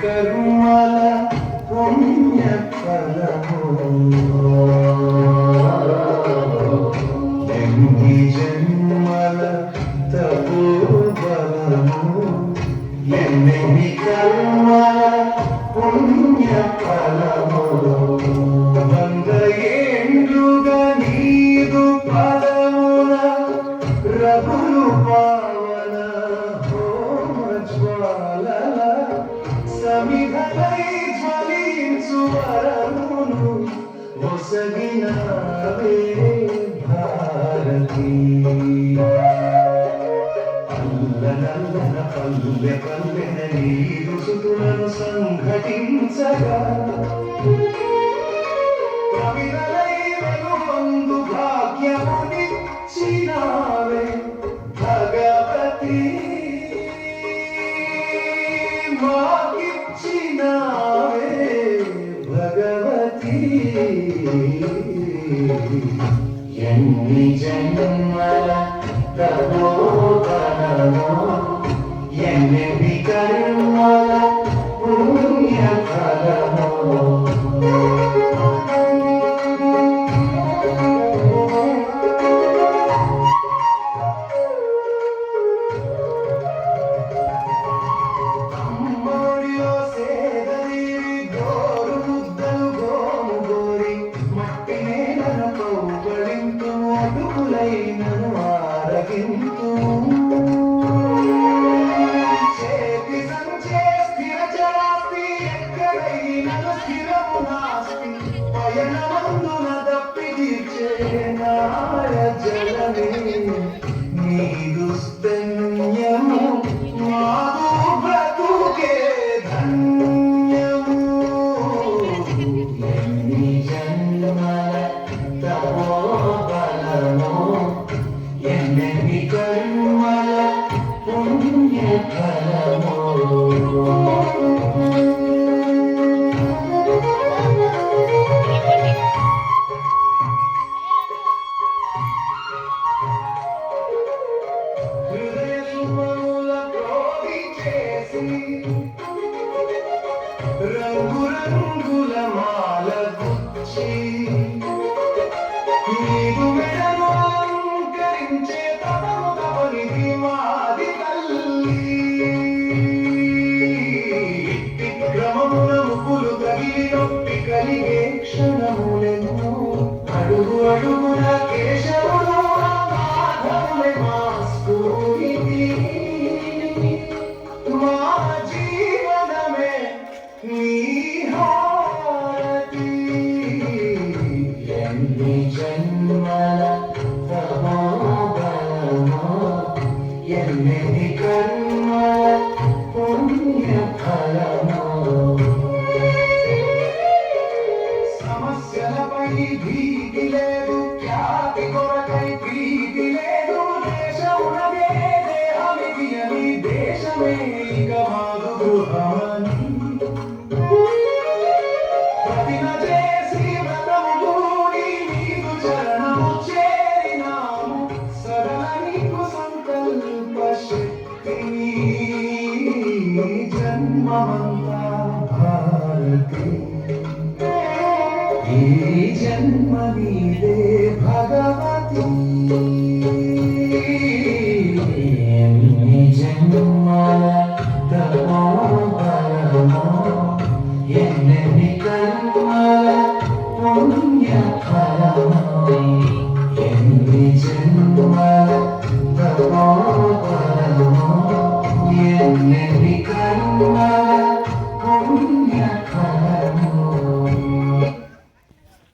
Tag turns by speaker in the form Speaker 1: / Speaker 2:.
Speaker 1: కర్మల పుణ్య ఫలము ఎన్ని జన్మల తపోబలము ఎన్ని కర్మల పుణ్య ఫలము వంద ఏండ్లుగా నీదు పదముల రఘులు పావన హోమ జ్వాల సమిధలై జ్వలించు వరమును ఒసగినవే భారతి అల్లనల్లన పల్లె పల్లెన నీరు సుతులను సంఘటించగా కవిరలై వెలుగొందు భాగ్యమునిచ్చినావే భగవతి మాకిచ్చినావే భగవతి ఎన్ని జన్మల తపోబలము ఎన్ని కర్మల పుణ్య ఫలము రంగురంగుల మాల గుచ్చి నీవు మెడను అలంకరించే తపము తపనిది మాది తల్లి క్రమమున ముక్కులు తగిలి నొప్పి కలిగే క్షణములెన్నో అడుగు అడుగున కేశవులు మాధవులే మా స్ఫూర్తి మా జీవనమే నీ హారతి ఎన్ని జన్మల తపోబలము ఎన్ని కర్మల పుణ్య ఫలము సమస్యలపై భీతి లేదు ఖ్యాతి కొరకై ప్రీతి లేదు దేశమునదే దేహమిది అని దేశమే ఇక మాదు గృహమని ప్రతిన చేసి వ్రతము కూడి నీకు చరణము చేరినాము సరళ నీకు సంకల్ప శక్తిని జన్మమంతా భారతి